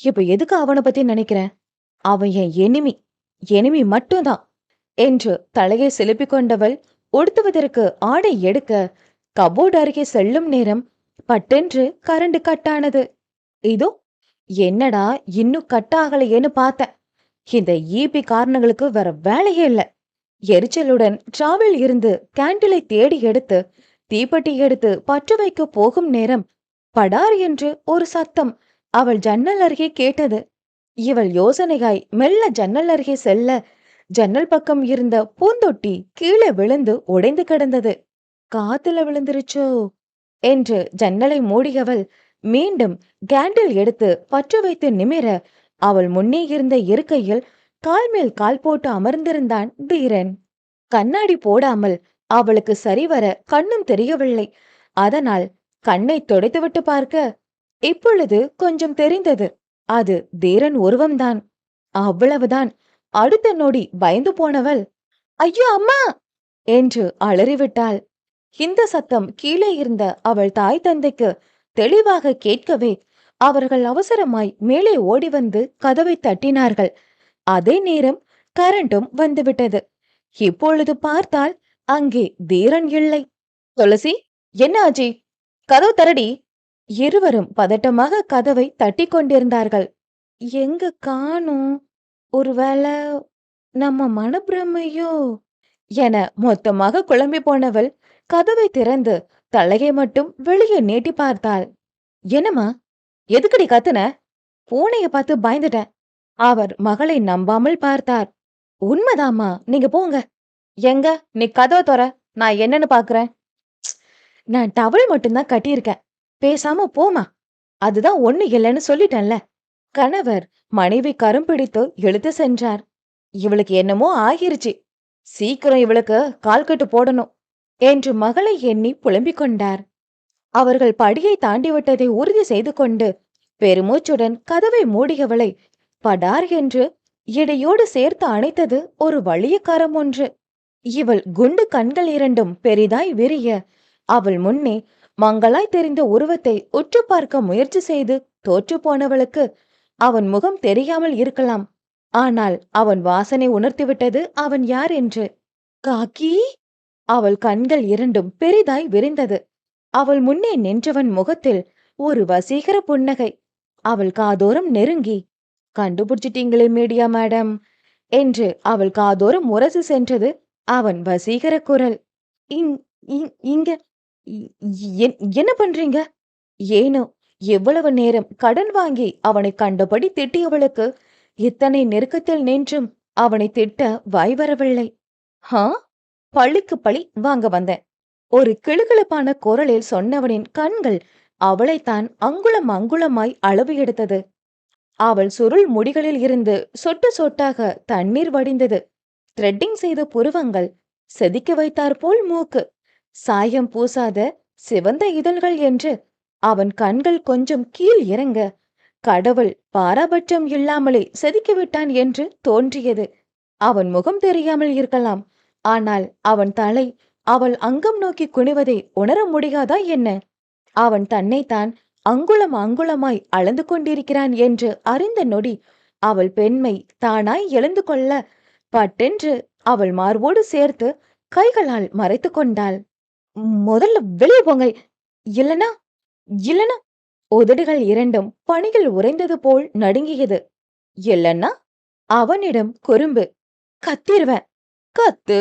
இப்ப எதுக்கு அவனை பத்தி நினைக்கிறேன்? அவன் என் எனிமி. எனிமி மட்டும்தான் என்று தலையை செலுப்பிக் கொண்டவள் உடுத்துவதற்கு ஆடை எடுக்க கபோர்டு அருகே செல்லும் நேரம் பட்டென்று கரண்ட் கட்டானது. இதோ என்னடா இன்னும் கட் ஆகலையேன்னு பார்த்தேன். இந்த ஈபி காரணங்களுக்கு வேற வேலையே இல்ல. எரிச்சலுடன் டிராவல் இருந்து கேண்டிலை தேடி எடுத்து தீப்பெட்டி எடுத்து பற்று வைக்க போகும் நேரம் படார் என்று ஒரு சத்தம் அவள் ஜன்னல் அருகே கேட்டது. இவள் யோசனையாய் மெல்ல ஜன்னல் அருகே செல்ல ஜன்னல் பக்கம் இருந்த பூந்தொட்டி கீழே விழுந்து உடைந்து கிடந்தது. காத்துல விழுந்துருச்சோ என்று ஜன்னலை மூடியவள் மீண்டும் கேண்டில் எடுத்து பற்று வைத்து நிமிர அவள் முன்னே இருந்த இருக்கையில் கால் மேல் கால் போட்டு அமர்ந்திருந்தான் தீரன். கண்ணாடி போடாமல் அவளுக்கு சரிவர கண்ணும் தெரியவில்லை. அதனால் கண்ணை துடைத்துவிட்டு பார்க்க இப்பொழுது கொஞ்சம் தெரிந்தது. அது தீரன் உருவம்தான். அவ்வளவுதான். அடுத்த நொடி பயந்து போனவள் ஐயோ அம்மா என்று அலறிவிட்டாள். இந்த சத்தம் கீழே இருந்த அவள் தாய் தந்தைக்கு தெளிவாக கேட்கவே அவர்கள் அவசரமாய் மேலே ஓடி வந்து கதவை தட்டினார்கள். அதே நேரம் கரண்டும் வந்துவிட்டது. இப்பொழுது பார்த்தால் அங்கே தீரன் இல்லை. துளசி, என்ன ஆச்சு? கதவு தரடி. இருவரும் பதட்டமாக கதவை தட்டி கொண்டிருந்தார்கள். எங்க காணோம்? ஒருவேளை நம்ம மனப்பிரமையோ என மொத்தமாக குழம்பி போனவள் கதவை திறந்து தலையை மட்டும் வெளியே நீட்டி பார்த்தாள். என்னம்மா, எதுக்கடி கத்துன? பூனைய பார்த்து பயந்துட்டேன். அவர் மகளை நம்பாமல் பார்த்தார். உண்மைதாம்மா, நீங்க போங்க. எங்க நீ கதவை தொற, நான் என்னன்னு பாக்குறேன். நான் டவல் மட்டும்தான் கட்டியிருக்கேன். பேசாம போமா. அதுதான் ஒண்ணு இல்லைன்னு சொல்லிட்டேன்ல. கணவர் மனைவி கரம் பிடித்து இழுத்து சென்றார். இவளுக்கு என்னமோ ஆகிருச்சு. சீக்கிரம் இவளுக்கு கால்கட்டு போடணும் என்று மகளை எண்ணி புலம்பிக் கொண்டார். அவர்கள் படியை தாண்டிவிட்டதை உறுதி செய்து கொண்டு பெருமூச்சுடன் கதவை மூடியவளை படார் என்று இடையோடு சேர்த்து அணைத்தது ஒரு வலிய கரம் ஒன்று. இவள் குண்டு கண்கள் இரண்டும் பெரிதாய் விரிய அவள் முன்னே மங்களாய் தெரிந்த உருவத்தை உற்று பார்க்க முயற்சி செய்து தோற்று போனவளுக்கு அவன் முகம் தெரியாமல் இருக்கலாம். ஆனால் அவன் வாசனை உணர்த்திவிட்டது அவன் யார் என்று. காக்கி! அவள் கண்கள் இரண்டும் பெரிதாய் விரிந்தது. அவள் முன்னே நின்றவன் முகத்தில் ஒரு வசீகர புன்னகை. அவள் காதோரம் நெருங்கி கண்டுபிடிச்சிட்டீங்களே மீடியா மேடம் என்று அவள் காதோரம் முரசு சென்றது அவன் வசீகர குரல். இங்க என்ன பண்றீங்க? ஏனோ எவ்வளவு நேரம் கடன் வாங்கி அவனை கண்டபடி திட்டியவளுக்கு இத்தனை நெருக்கத்தில் நின்றும் அவனை திட்ட வாய் வரவில்லை. ஹா, பழிக்கு பழி வாங்க வந்தேன். ஒரு கிளுகிளுப்பான குரலில் சொன்னவனின் கண்கள் அவளைத்தான் அங்குலம் அங்குலமாய் அளவு எடுத்தது. அவள் சுருள் முடிகளில் இருந்து சொட்டு சொட்டாக தண்ணீர் வடிந்தது. த்ரெட்டிங் செய்த புருவங்கள், செதுக்கி வைத்தார் போல் மூக்கு, சாயம் பூசாத சிவந்த இதழ்கள் என்று அவன் கண்கள் கொஞ்சம் கீழ் இறங்க கடவுள் பாராபட்சம் இல்லாமலே செதுக்கிவிட்டான் என்று தோன்றியது. அவன் முகம் தெரியாமல் இருக்கலாம். ஆனால் அவன் தலை அவள் அங்கம் நோக்கி குனிவதை உணர முடியாதா என்ன? அவன் தன்னைத்தான் அங்குலம் அங்குலமாய் அளந்து கொண்டிருக்கிறான் என்று அறிந்த நொடி அவள் பெண்மை தானாய் எழுந்து கொள்ள பட்டென்று அவள் மார்போடு சேர்த்து கைகளால் மறைத்து கொண்டாள். முதல்ல வெளியே போங்க, இல்லனா இல்லனா உதடுகள் இரண்டும் பணியில் உறைந்தது போல் நடுங்கியது. இல்லன்னா அவனிடம் குறும்பு. கத்திருவேன். கத்து,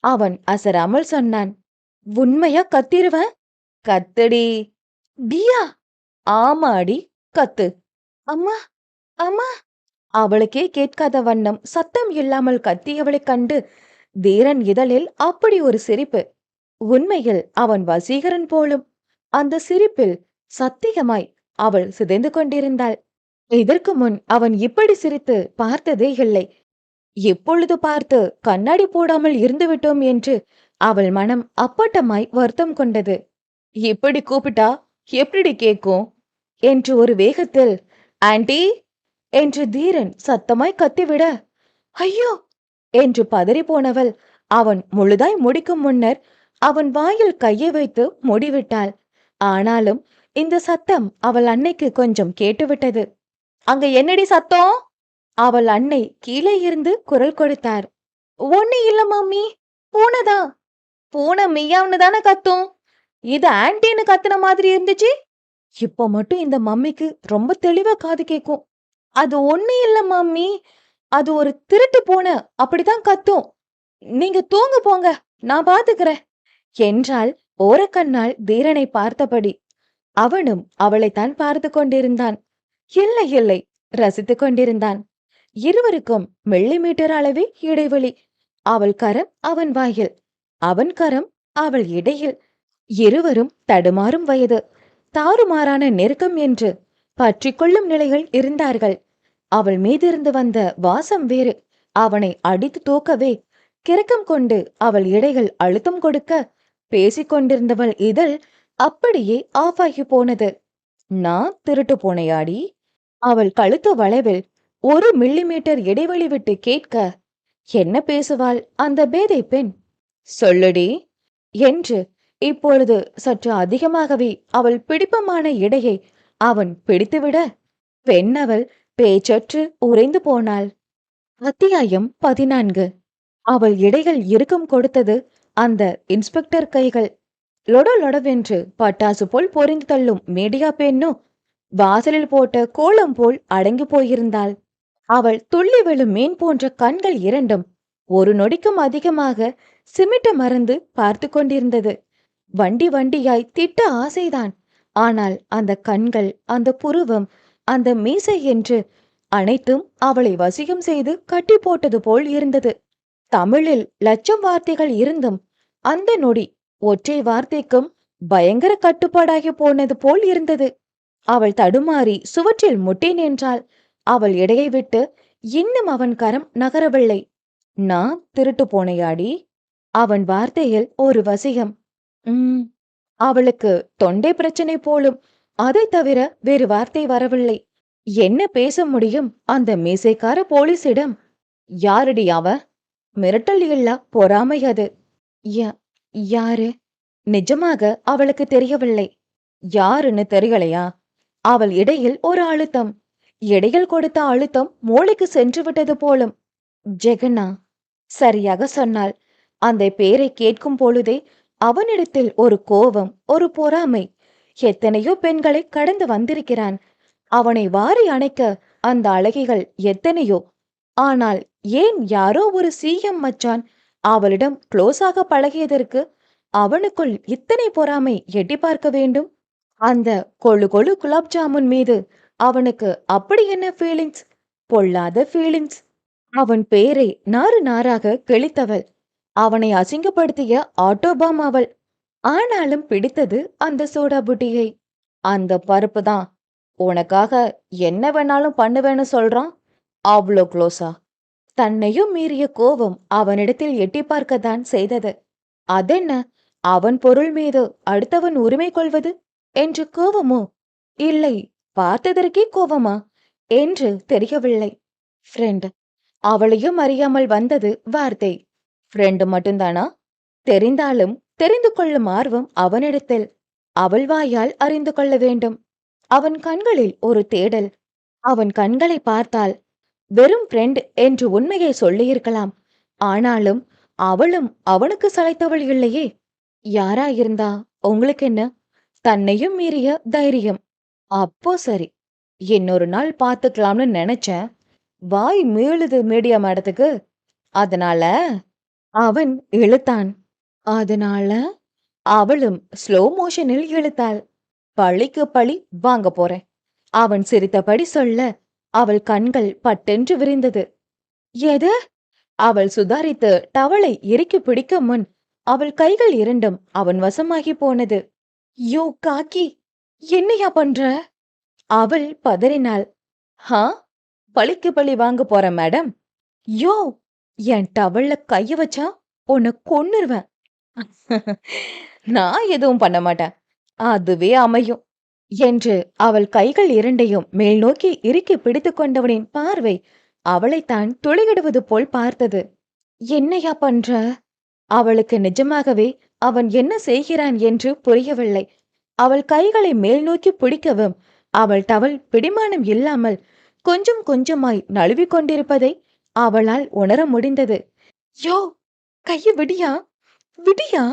அவன் அசராமல் சொன்னான். உண்மையா கத்திருவேன். கத்துடி. டியா? ஆமாடி, கத்து. அம்மா, அம்மா. அவளுக்கே கேட்காத வண்ணம் சத்தம் இல்லாமல் கத்தியவளைக் கண்டு தீரன் இதழில் அப்படி ஒரு சிரிப்பு. உண்மையில் அவன் வசீகரன் போலும். அந்த சிரிப்பில் சத்தியமாய் அவள் சிதைந்து கொண்டிருந்தாள். இதற்கு முன் அவன் இப்படி சிரித்து பார்த்ததே இல்லை. எப்பொழுது பார்த்து கண்ணாடி போடாமல் இருந்துவிட்டோம் என்று அவள் மனம் அப்பட்டமாய் வருத்தம் கொண்டது. இப்படி கூப்பிட்டா எப்படி கேக்கும் என்று ஒரு வேகத்தில் ஆண்டி என்று தீரன் சத்தமாய் கத்திவிட, ஐயோ என்று பதறி போனவள் அவன் முழுதாய் முடிக்கும் முன்னர் அவன் வாயில் கையை வைத்து முடிவிட்டாள். ஆனாலும் இந்த சத்தம் அவள் அன்னைக்கு கொஞ்சம் கேட்டுவிட்டது. அங்க என்னடி சத்தம்? அவள் அன்னை கீழே இருந்து குரல் கொடுத்தார். ஒண்ணு இல்ல மம்மி, பூனைதான். பூனை மியாவ்னு தானே கத்தும். இது ஆன்டின்னு கத்துன மாதிரி இருந்துச்சு. இப்ப மட்டும் இந்த மம்மிக்கு ரொம்ப தெளிவா காது கேக்கும். அது ஒண்ணு இல்ல மம்மி, அது ஒரு திருட்டு பூனை, அப்படிதான் கத்தும். நீங்க தூங்க போங்க, நான் பாத்துக்கிறேன் என்றாள் ஓரக்கண்ணால் தீரனை பார்த்தபடி. அவனும் அவளைத்தான் பார்த்து கொண்டிருந்தான். இல்லை இல்லை, ரசித்துக் கொண்டிருந்தான். இருவருக்கும் மில்லிமீட்டர் அளவே இடைவெளி. அவள் கரம் அவன் வாயில், அவன் கரம் அவள் இடையில். இருவரும் தடுமாறும் வயது, தாறுமாறான நெருக்கம் என்று பற்றிக்கொள்ளும் நிலையில் இருந்தார்கள். அவள் மீதிருந்து வந்த வாசம் வேறு. அவனை அடித்து தூக்கவே கிறக்கம் கொண்டு அவள் இடைகள் அழுத்தம் கொடுக்க பேசிக்கொண்டிருந்தவள் இதழ் அப்படியே ஆஃப் ஆகி போனது. நான் திருட்டு போனையாடி? அவள் கழுத்து வளைவில் 1 மில்லிமீட்டர் இடைவெளி விட்டு கேட்க, என்ன பேசுவாள் அந்த பேதை பெண்? சொல்லுடி என்று இப்பொழுது சற்று அதிகமாகவே அவள் பிடிப்பமான இடையை அவன் பிடித்துவிட, பெண் அவள் பேச்சற்று உறைந்து போனாள். அத்தியாயம் 14. அவள் இடைகள் இறுக்கம் கொடுத்தது அந்த இன்ஸ்பெக்டர் கைகள். லொடலொடவென்று பட்டாசு போல் பொறிந்து தள்ளும் மீடியா பெண்ணோ வாசலில் போட்ட கோலம் போல் அடங்கி போயிருந்தாள். அவள் துள்ளி விழும் மீன் போன்ற கண்கள் இரண்டும் ஒரு நொடிக்கும் அதிகமாக சிமிட்ட மறந்து பார்த்து கொண்டிருந்தது. வண்டி வண்டியாய் திட்ட ஆசைதான். ஆனால் அந்த கண்கள், அந்த புருவம், அந்த மீசை என்று அனைத்தும் அவளை வசியம் செய்து கட்டி போட்டது போல் இருந்தது. தமிழில் லட்சம் வார்த்தைகள் இருந்தும் அந்த நொடி ஒற்றை வார்த்தைக்கும் பயங்கர கட்டுப்பாடாகி போனது போல் இருந்தது. அவள் தடுமாறி சுவற்றில் முட்டி நின்றாள். அவள் எடையை விட்டு இன்னும் அவன் கரம் நகரவில்லை. நான் திருட்டு போனையாடி? அவன் வார்த்தையில் ஒரு வசியம். அவளுக்கு தொண்டை பிரச்சனை போலும். அதை தவிர வேறு வார்த்தை வரவில்லை. என்ன பேச முடியும் அந்த மீசைக்கார போலீசிடம்? யாரடி அவ? மிரட்டல் இல்ல, பொறாமை அது. யாரு? நிஜமாக அவளுக்கு தெரியவில்லை. யாருன்னு தெரியலையா? அவள் இடையில் ஒரு அழுத்தம். இடையில் கொடுத்த அழுத்தம் மூளைக்கு சென்று விட்டது போலும். ஜெகனா, சரியாக சொன்னாள். அந்த பேரை கேட்கும் பொழுதே அவனிடத்தில் ஒரு கோபம், ஒரு பொறாமை. எத்தனையோ பெண்களை கடந்து வந்திருக்கிறான். அவனை வாரி அணைக்க அந்த அழகிகள் எத்தனையோ. ஆனால் ஏன் யாரோ ஒரு சிஎம் மச்சான் அவளிடம் க்ளோஸாக பழகியதற்கு அவனுக்குள் இத்தனை பொறாமை எட்டி பார்க்க வேண்டும்? அந்த கொழு கொழு குலாப் ஜாமுன் மீது அவனுக்கு அப்படி என்ன ஃபீலிங்ஸ்? பொல்லாத ஃபீலிங்ஸ். அவன் பேரை நாறு நாராக கிழித்தவள். அவனை அசிங்கப்படுத்திய ஆட்டோபாம் அவள். ஆனாலும் பிடித்தது அந்த சோடா புட்டியை. அந்த பருப்பு தான் உனக்காக என்ன வேணாலும் பண்ணுவேன்னு சொல்றான். அவ்வளோ க்ளோஸா? தன்னையும் மீறிய கோபம் அவனிடத்தில் எட்டி பார்க்கத்தான் செய்தது. அதென்ன, அவன் பொருள் மீது அடுத்தவன் உரிமை கொள்வது என்று கோபமோ? இல்லை, பார்த்ததற்கே கோபமா என்று தெரியவில்லை. ஃப்ரெண்ட். அவளையும் அறியாமல் வந்தது வார்த்தை. ஃப்ரெண்டு மட்டும்தானா? தெரிந்தாலும் தெரிந்து கொள்ளும் ஆர்வம் அவனிடத்தில். அவள் வாயால் அறிந்து கொள்ள வேண்டும். அவன் கண்களில் ஒரு தேடல். அவன் கண்களை பார்த்தால் வெறும் ஃப்ரெண்ட் என்று உண்மையை சொல்லியிருக்கலாம். ஆனாலும் அவளும் அவனுக்கு சளைத்தவள் இல்லையே. யாராயிருந்தா உங்களுக்கு என்ன? தன்னையும் மீறிய தைரியம். அப்போ சரி, இன்னொரு நாள் பார்த்துக்கலாம்னு நினைச்சேன். வாய் மீளுது மீடியா மேடத்துக்கு. அதனால அவன் இழுத்தான். அதனால அவளும் ஸ்லோ மோஷனில் இழுத்தாள். பழிக்கு பழி வாங்க போறேன். அவன் சிரித்தபடி சொல்ல அவள் கண்கள் பட்டென்று விரிந்தது. எது? அவள் சுதாரித்து டவலை இறுக்கி பிடிக்கும் முன் அவள் கைகள் இரண்டும் அவன் வசமாகி போனது. யோ காக்கி, என்னையா பண்ற? அவள் பதறினாள். ஹா, பழிக்கு பழி வாங்க போற மேடம். யோ, என் டவல்ல கைய வச்சா உன்னை கொன்னுருவேன். நான் எதுவும் பண்ண மாட்டேன், அதுவே அமையும் என்று அவள் கைகள் இரண்டையும் மேல் நோக்கி இறுக்கி பிடித்து கொண்டவனின் பார்வை அவளைத்தான் துளையிடுவது போல் பார்த்தது. என்னையா பண்ற? அவளுக்கு நிஜமாகவே அவன் என்ன செய்கிறான் என்று புரியவில்லை. அவள் கைகளை மேல் நோக்கி பிடிக்கவும் அவள் டவல் பிடிமானம் இல்லாமல் கொஞ்சம் கொஞ்சமாய் நழுவிக் கொண்டிருப்பதை அவளால் உணர முடிந்தது. யோ, கைய விடியா, விடியா!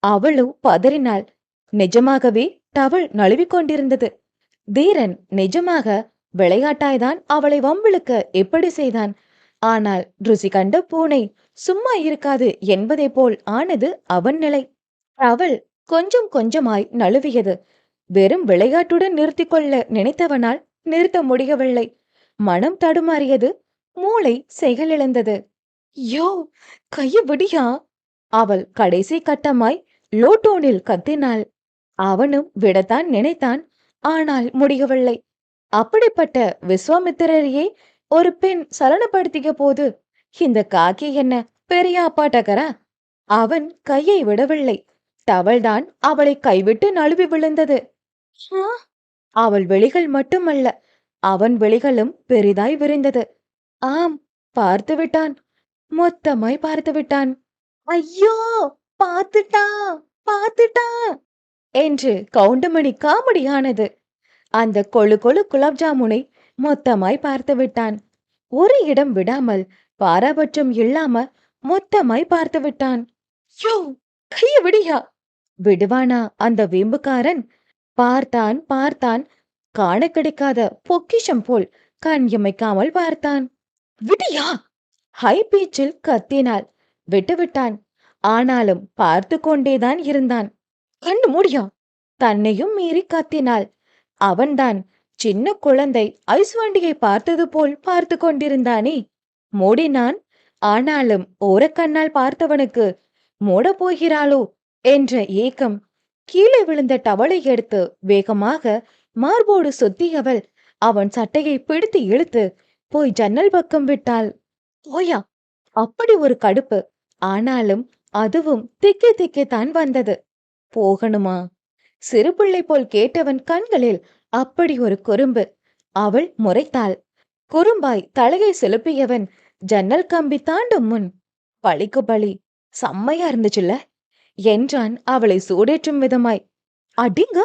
அவளோ பதறினாள். நிஜமாகவே டவல் நழுவிக் கொண்டிருந்தது. தீரன் நிஜமாக விளையாட்டாய்தான் அவளை வம்பிழுக்க எப்படி செய்தான். ஆனால் ருசி கண்ட பூனை சும்மா இருக்காது என்பதை போல் ஆனது அவன் நிலை. அவள் கொஞ்சம் கொஞ்சமாய் நழுவியது. வெறும் விளையாட்டுடன் நிறுத்திக் கொள்ள நினைத்தவனால் நிறுத்த முடியவில்லை. மனம் தடுமாறியது. மூளை செயலிழந்தது. யோ, கைய விடியா! அவள் கடைசி கட்டமாய் லோட்டோனில் கத்தினாள். அவனும் விடத்தான் நினைத்தான். ஆனால் முடியவில்லை. அப்படிப்பட்ட விஸ்வாமித்திரரையே ஒரு பெண் சலனப்படுத்திய போது இந்த காக்கி என்ன பெரிய அப்பாட்டக்கரா? அவன் கையை விடவில்லை. டவல்தான் அவளை கைவிட்டு நழுவி விழுந்தது. ஆ! அவள் விழிகள் மட்டுமல்ல, அவன் விழிகளும் பெரிதாய் விரிந்தது. ஆம், பார்த்து விட்டான். மொத்தமாய் பார்த்து விட்டான். ஐயோ, பார்த்துட்டா, பார்த்துட்டா என்று கவுண்டமணி காமெடியானது. அந்த கொழு கொழு குலாப் ஜாமுனை மொத்தமாய் பார்த்து விட்டான். ஒரு இடம் விடாமல் பாராபட்சம் இல்லாம மொத்தமாய் பார்த்து விட்டான். யோ, கைய விடியா! விடுவானா அந்த வீம்புக்காரன்? பார்த்தான் பார்த்தான். காண கிடைக்காத பொக்கிஷம் போல் கண் இமைக்காமல் பார்த்தான். விடியா! ஹை பீச்சில் கத்தினாள். விட்டுவிட்டான். ஆனாலும் பார்த்து கொண்டேதான் இருந்தான். கண்ணு மூடியா! தன்னையும் மீறி கத்தினாள். அவன்தான் சின்ன குழந்தை ஐஸ் வண்டியை பார்த்தது போல் பார்த்து கொண்டிருந்தானே. மூடினான். ஆனாலும் ஓரக்கண்ணால் பார்த்தவனுக்கு மூட போகிறாளோ என்ற ஏக்கம். கீழே விழுந்த டவலை எடுத்து வேகமாக மார்போடு சுத்தியவள் அவன் சட்டையை பிடித்து இழுத்து போய் ஜன்னல் பக்கம் விட்டாள். போயா! அப்படி ஒரு கடுப்பு. ஆனாலும் அதுவும் திக்கி திக்கித்தான் வந்தது. போகணுமா? சிறுபிள்ளை போல் கேட்டவன் கண்களில் அப்படி ஒரு குறும்பு. அவள் முறைத்தாள். குறும்பாய் தலையை செலுப்பியவன் ஜன்னல் கம்பி தாண்டும் முன், பழிக்கு பழி, செம்மையா இருந்துச்சுல்ல என்றான் அவளை சூடேற்றும் விதமாய். அடிங்க!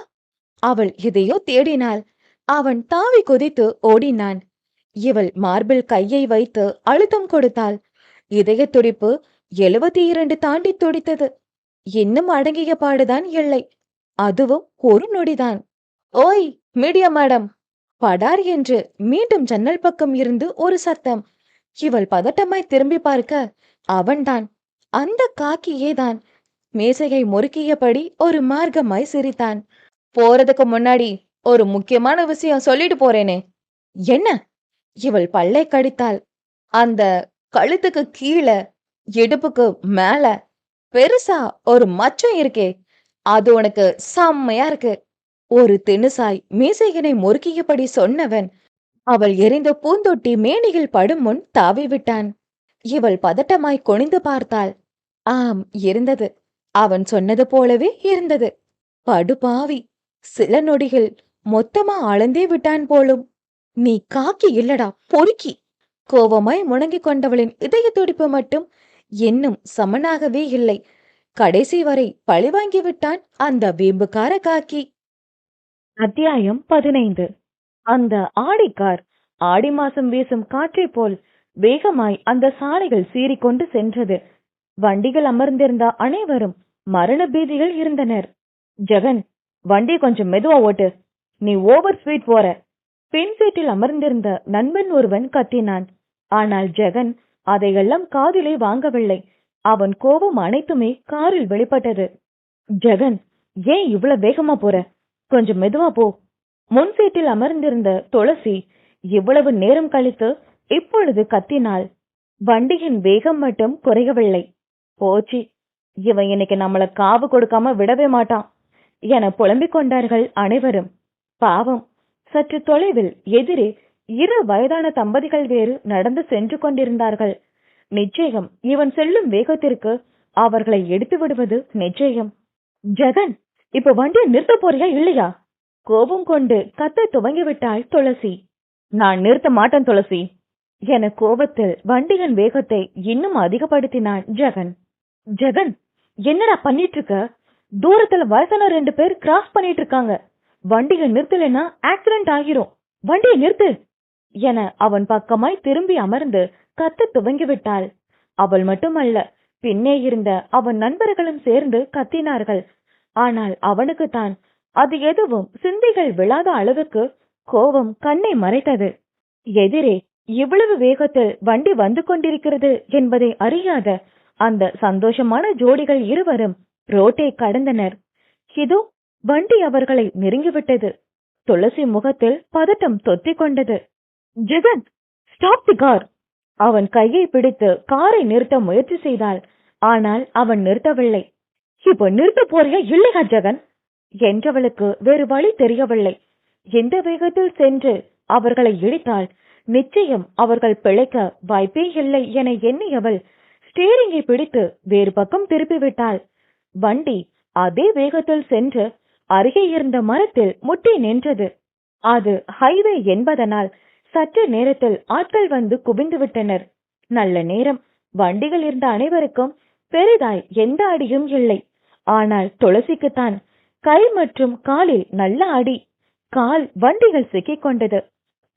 அவள் எதையோ தேடினாள். அவன் தாவி குதித்து ஓடினான். இவள் மார்பில் கையை வைத்து அழுத்தம் கொடுத்தாள். இதய துடிப்பு 72 தாண்டி துடித்தது. இன்னும் அடங்கிய பாடுதான் இல்லை. அதுவும் ஒரு நொடிதான். ஓய், மீடியா மேடம்! படார் என்று மீண்டும் ஜன்னல் பக்கம் இருந்து ஒரு சத்தம். இவள் பதட்டமாய் திரும்பி பார்க்க அவன்தான், அந்த காக்கியேதான். மேசையை முறுக்கியபடி ஒரு மார்க்கமாய் சிரித்தான். போறதுக்கு முன்னாடி ஒரு முக்கியமான விஷயம் சொல்லிட்டு போறேனே. என்ன? இவள் பல்லை கடித்தாள். அந்த கழுத்துக்கு கீழே இடுப்புக்கு மேல பெருசா ஒரு மச்சம் இருக்கே, அது உனக்கு செம்மையா இருக்கு. ஒரு திணுசாய் மீசையினை முறுக்கியபடி சொன்னவன் அவள் எரிந்த பூந்தொட்டி மேனியில் படும் முன் தாவி விட்டான். இவள் பதட்டமாய் குனிந்து பார்த்தாள். ஆம், இருந்தது. அவன் சொன்னது போலவே இருந்தது. படுபாவி, சில நொடிகள் மொத்தமா அளந்தே விட்டான் போலும். நீ காக்கி இல்லடா, பொறுக்கி! கோபமாய் முணங்கிக் கொண்டவளின் இதய துடிப்பு மட்டும் இன்னும் சமனாகவே இல்லை. கடைசி வரை பழிவாங்கி விட்டான் அந்த வீம்புக்கார காக்கி. அத்தியாயம் 15. அந்த ஆடிக்கார் ஆடி மாசம் வீசும் காற்றை போல் வேகமாய் அந்த சாலைகள் சீறிக்கொண்டு சென்றது. வண்டிகள் அமர்ந்திருந்த அனைவரும் மரண பீதியில் இருந்தனர். ஜெகன், வண்டி கொஞ்சம் மெதுவா ஓட்டு, நீ ஓவர் ஸ்பீட் போற. பின் சீட்டில் அமர்ந்திருந்த நண்பன் ஒருவன் கத்தினான். ஆனால் ஜெகன் அதையெல்லாம் காதிலே வாங்கவில்லை. அவன் கோபம் அனைத்துமே காரில் வெளிப்பட்டது. ஜெகன், ஏன் இவ்வளவு வேகமா போற? கொஞ்சம் மெதுவா போ. முன் சீட்டில் அமர்ந்திருந்த துளசி இவ்வளவு நேரம் கழித்து இப்பொழுது கத்தினாள். வண்டியின் வேகம் மட்டும் குறையவில்லை. போச்சு, இவன் இன்னைக்கு நம்மள காவு கொடுக்காம விடவே மாட்டான் என புலம்பிக் கொண்டார்கள் அனைவரும். பாவம், சற்று தொலைவில் எதிரே 2 வயதான தம்பதிகள் வேறு நடந்து சென்று கொண்டிருந்தார்கள். நிச்சயம் இவன் செல்லும் வேகத்திற்கு அவர்களை எடுத்து விடுவது நிச்சயம். ஜெகன், இப்ப வண்டியை நிறுத்த போறியா இல்லையா? கோபம் கொண்டு கத்த துவங்கிவிட்டாள் துளசி. நான் நிறுத்த மாட்டேன் துளசி என கோபத்தில் வண்டியின் வேகத்தை இன்னும் அதிகப்படுத்தினான் ஜெகன். ஜெகன், என்னடா பண்ணிட்டு இருக்க? தூரத்துல வயசான 2 பேர் கிராஸ் பண்ணிட்டு இருக்காங்க. வண்டியை நிறுத்தலைன்னா ஆக்சிடென்ட் ஆகிரும். வண்டியை நிறுத்து என அவன் பக்கமாய் திரும்பி அமர்ந்து கத்தத் துவங்கிவிட்டாள். அவள் மட்டுமல்ல, பின்னே இருந்த அவன் நண்பர்களும் சேர்ந்து கத்தினார்கள். ஆனால் அவனுக்குத்தான் அது எதுவும் சிந்தைகள் விழாத அளவுக்கு கோபம் கண்ணை மறைத்தது. எதிரே இவ்வளவு வேகத்தில் வண்டி வந்து கொண்டிருக்கிறது என்பதை அறியாத அந்த சந்தோஷமான ஜோடிகள் இருவரும் ரோட்டை கடந்தனர். இதோ வண்டி அவர்களை நெருங்கிவிட்டது. துளசி முகத்தில் பதட்டம் தொத்திக் கொண்டது. Jagan, stop the car! அவன் கையை பிடித்து காரை நிறுத்த முயற்சி செய்தாள். ஆனால் அவன் நிறுத்தவில்லை. இப்போ நிறுத்த போறியா இல்லையா ஜெகன் என்றவளுக்கு வேறு வழி தெரியவில்லை. எந்த வேகத்தில் சென்று அவர்களை இடித்தால் நிச்சயம் அவர்கள் பிழைக்க வாய்ப்பே இல்லை என எண்ணியவள் ஸ்டீரிங்கை பிடித்து வேறு பக்கம் திருப்பிவிட்டாள். வண்டி அதே வேகத்தில் சென்று அருகே இருந்த மரத்தில் முட்டி நின்றது. அது ஹைவே என்பதனால் சற்று நேரத்தில் ஆட்கள் வந்து குவிந்து விட்டனர். நல்ல நேரம். வண்டிகள் இருந்த அனைவருக்கும் பெரிதாய் எந்த அடியும் இல்லை. ஆனால் துளசிக்குத்தான் கை மற்றும் காலில் நல்ல அடி. கால் வண்டிகள் சிக்கிக் கொண்டது.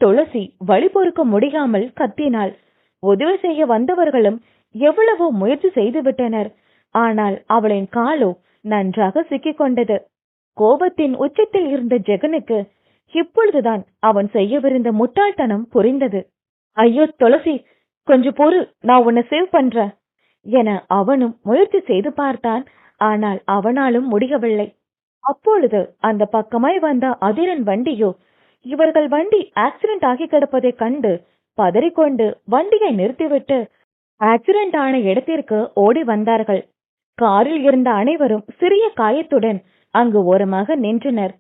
துளசி வழி பொறுக்க முடியாமல் கத்தினாள். உதவி செய்ய வந்தவர்களும் எவ்வளவோ முயற்சி செய்து விட்டனர். ஆனால் அவளின் காலோ நன்றாக சிக்கிக் கொண்டது. கோபத்தின் உச்சத்தில் இருந்த ஜெகனுக்கு இப்பொழுதுதான் அவன் செய்யவிருந்த முட்டாள்தனம் புரிந்தது. ஐயோ துளசி, கொஞ்சம் பொறு, நான் உன்னை சேவ் பண்றேன் என அவனும் முயற்சி செய்து பார்த்தான். ஆனால் அவனாலும் முடியவில்லை. அப்பொழுது அந்த பக்கமாய் வந்த அதிரன் வண்டியோ இவர்கள் வண்டி ஆக்சிடென்ட் ஆகி கிடப்பதை கண்டு பதறிக்கொண்டு வண்டியை நிறுத்திவிட்டு ஆக்சிடென்ட் ஆன இடத்திற்கு ஓடி வந்தார்கள். காரில் இருந்த அனைவரும் சிறிய காயத்துடன் அங்கு ஓரமாக நின்றனர்.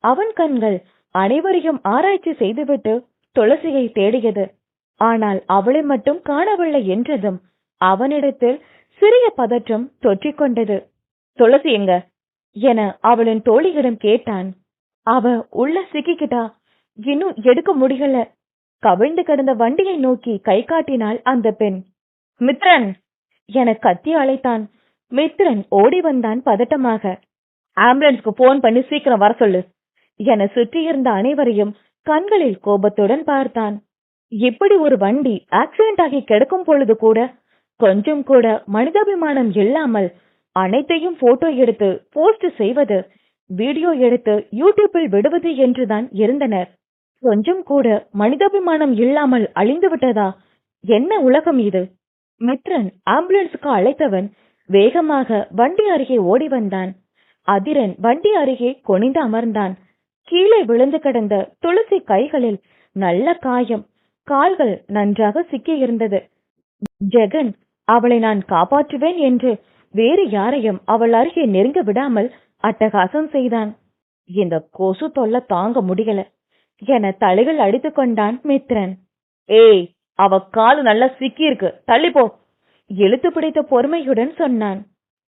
அவன் கண்கள் அனைவரையும் ஆராய்ச்சி செய்துவிட்டு துளசியை தேடியது. ஆனால் அவளை மட்டும் காணவில்லை என்றதும் அவனிடத்தில் சிறிய பதற்றம் தொற்றிக்கொண்டது. துளசி எங்க என அவளின் தோழியிடம் கேட்டான். அவ உள்ள சிக்கிக்கிட்டா, இன்னும் எடுக்க முடியல. கவிழ்ந்து கிடந்த வண்டியை நோக்கி கை காட்டினாள் அந்த பெண். மித்ரன் என கத்தி அழைத்தான். மித்ரன் ஓடி வந்தான் பதட்டமாக. ஆம்புலன்ஸ்க்கு போன் பண்ணி சீக்கிரம் வர சொல்லு என சுற்றியிருந்த அனைவரையும் கண்களில் கோபத்துடன் பார்த்தான். இப்படி ஒரு வண்டி ஆக்சிடென்ட் ஆகி கிடக்கும் பொழுது கூட கொஞ்சம் கூட மனிதாபிமானம் இல்லாமல் அனைத்தையும் போட்டோ எடுத்து போஸ்ட் செய்வது, வீடியோ எடுத்து யூடியூப்பில் விடுவது என்றுதான் இருந்தனர். கொஞ்சம் கூட மனிதாபிமானம் இல்லாமல் அழிந்து விட்டதா? என்ன உலகம் இது? மித்ரன் ஆம்புலன்ஸுக்கு அழைத்தவன் வேகமாக வண்டி அருகே ஓடி வந்தான். அதிரன் வண்டி அருகே குனிந்து அமர்ந்தான். கீழே விழுந்து கிடந்த துளசி கைகளில் நல்ல காயம், கால்கள் நன்றாக சிக்கி இருந்தது. ஜெகன் அவளை நான் காப்பாற்றுவேன் என்று வேறு யாரையும் அவள் அருகே நெருங்க விடாமல் அட்டகாசம் செய்தான். இந்த கொசு தொல்லை தாங்க முடியல என தலைகள் அடித்துக் கொண்டான் மித்ரன். ஏய், அவ காலு நல்லா சிக்கி இருக்கு, தள்ளிப்போ இழுத்து பிடித்த பொறுமையுடன் சொன்னான்.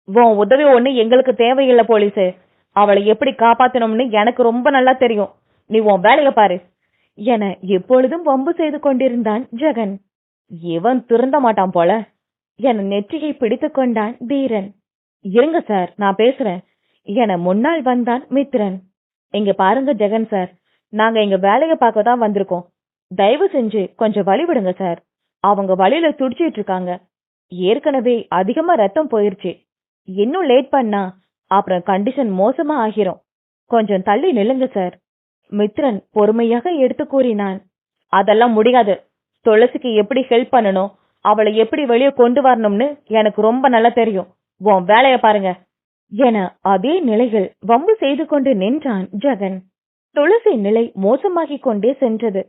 உன் உதவி ஒண்ணு எங்களுக்கு தேவையில்லை போலீஸு. அவளை எப்படி காப்பாத்தணும்னு எனக்கு ரொம்ப நல்லா தெரியும். நீ உன் வேலைய பாரு என எப்பொழுதும் வம்பு செய்து கொண்டிருந்தான் ஜெகன். இவன் திருந்த மாட்டான் போல என நெற்றியை பிடித்துக் கொண்டான் தீரன். இருங்க சார், நான் பேசுறேன் என முன்னால் வந்தான் மித்ரன். இங்க பாருங்க ஜெகன் சார், நாங்க எங்க வேலையை பார்க்க தான் வந்திருக்கோம். தயவு செஞ்சு கொஞ்சம் வழி விடுங்க சார். அவங்க வழியில துடிச்சிட்டு இருக்காங்க. ஏற்கனவே அதிகமா ரத்தம் போயிருச்சு. இன்னும் லேட் பண்ணா அப்புறம் கண்டிஷன் மோசமா ஆகிரும். கொஞ்சம் தள்ளி நில்லுங்க சார். மித்ரன் பொறுமையாக எடுத்து கூறினான். அதெல்லாம் முடியாது. துளசிக்கு எப்படி ஹெல்ப் பண்ணணும், அவளை எப்படி வெளியே கொண்டு வரணும்னு எனக்கு ரொம்ப நல்லா தெரியும். உன் வேலைய பாருங்க என அதே நிலையில் வம்பு செய்து கொண்டு நின்றான் ஜெகன். துளசி நிலை மோசமாகிக் கொண்டே சென்றது.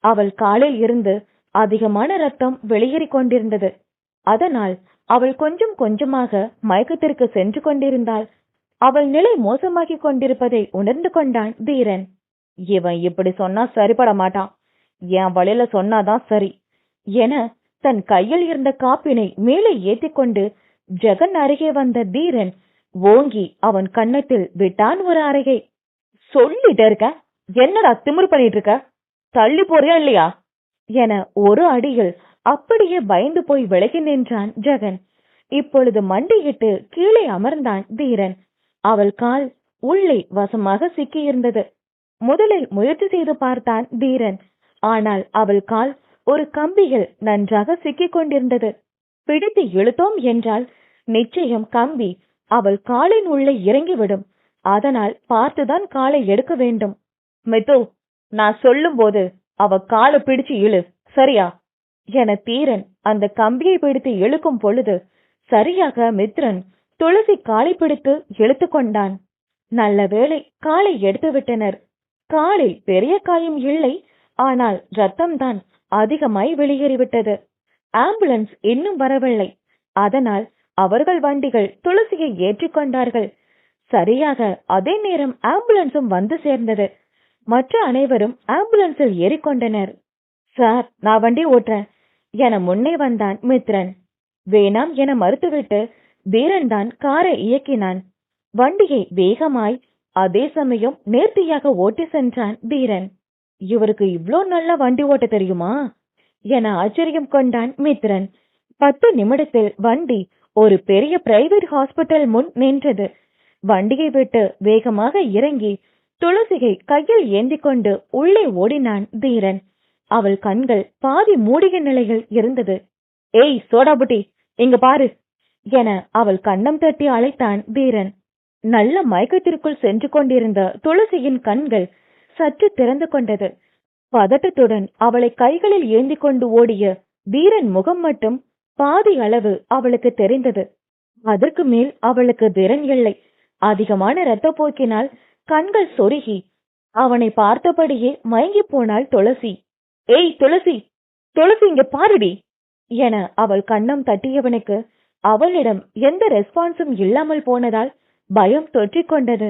அவள் காலில் இருந்து அதிகமான ரத்தம் வெளியேறிக் கொண்டிருந்தது. அதனால் அவள் கொஞ்சம் கொஞ்சமாக மயக்கத்திற்கு சென்று கொண்டிருந்தாள். அவள் நிலை மோசமாகிக் கொண்டிருப்பதை உணர்ந்து கொண்டான் தீரன். இவன் இப்படி சொன்னா சரிபட மாட்டான், என் வழியில சொன்னாதான் சரி என தன் கையில் இருந்த காப்பினை மேலே ஏற்றிக்கொண்டு ஜெகன் அருகே வந்த தீரன் ஓங்கி அவன் கன்னத்தில் விட்டான் ஒரு அறையை. சொல்லிட்டே இருக்க, என்னடா திமிரு பண்ணிட்டு இருக்க, தள்ளி போறியா இல்லையா என ஒரு அடியில் அப்படியே பயந்து போய் விலகி நின்றான் ஜெகன். இப்பொழுது மண்டியிட்டு கீழே அமர்ந்தான் தீரன். அவள் கால் உள்ளே வசமாக சிக்கியிருந்தது. முதலில் முயற்சி செய்து பார்த்தான் தீரன். ஆனால் அவள் கால் ஒரு கம்பியில் நன்றாக சிக்கிக் கொண்டிருந்தது. பிடித்து இழுத்தோம் என்றால் நிச்சயம் கம்பி அவள் காலின் உள்ளே இறங்கிவிடும். அதனால் பார்த்துதான் காலை எடுக்க வேண்டும். மித்து, நான் சொல்லும் போது அவ காலை பிடிச்சு இழு, சரியா என தீரன் அந்த கம்பியை பிடித்து இழுக்கும் பொழுது சரியாக மித்ரன் துளசி காலை பிடித்து இழுத்து கொண்டான். நல்ல வேளை காலை எடுத்து விட்டனர். காலில் பெரிய காயம் இல்லை, ஆனால் ரத்தம்தான் அதிகமாய் வெளியேறிவிட்டது. ஆம்புலன்ஸ் இன்னும் வரவில்லை. அதனால் அவர்கள் வண்டிகள் துளசியை ஏற்றிக்கொண்டார்கள். சரியாக அதே நேரம் ஆம்புலன்ஸும் வந்து சேர்ந்தது. மற்ற அனைவரும் ஆம்புலன்ஸில் ஏறிக்கொண்டனர். சார், நான் வண்டி ஓட்டுறேன் என முன்னே வந்தான் மித்ரன். வேணாம் என மறுத்துவிட்டு தீரன் தான் காரை இயக்கினான். வண்டியை வேகமாய் அதே சமயம் நேர்த்தியாக ஓட்டி சென்றான் தீரன். இவருக்கு இவ்ளோ நல்ல வண்டி ஓட்ட தெரியுமா என ஆச்சரியம் கொண்டான் மித்ரன். 10 நிமிடத்தில் வண்டி ஒரு பெரிய பிரைவேட் ஹாஸ்பிட்டல் முன் நின்றது. வண்டியை விட்டு வேகமாக இறங்கி துளசியை கையில் ஏந்தி கொண்டு உள்ளே ஓடினான் தீரன். அவள் கண்கள் பாதி மூடிய நிலையில் இருந்தது. ஏய் சோடாபுட்டி, இங்க பாரு என அவள் கன்னம் தட்டி அழைத்தான் தீரன். நல்ல மயக்கத்திற்குள் சென்று கொண்டிருந்த துளசியின் கண்கள் சற்று திறந்து கொண்டது. பதட்டத்துடன் அவளை கைகளில் ஏந்தி கொண்டு ஓடிய தீரன் முகம் மட்டும் பாதி அளவு அவளுக்கு தெரிந்தது. அதற்கு மேல் அவளுக்கு திறன் இல்லை. அதிகமான இரத்த போக்கினால் கண்கள் சொருகி அவனை பார்த்தபடியே மயங்கி போனாள் துளசி. ஏய் துளசி, துளசி இங்க பாருடி என அவள் கன்னம் தட்டியவனுக்கு அவளிடம் எந்த ரெஸ்பான்ஸும் இல்லாமல் போனதால் பயம் தொற்றிக் கொண்டது.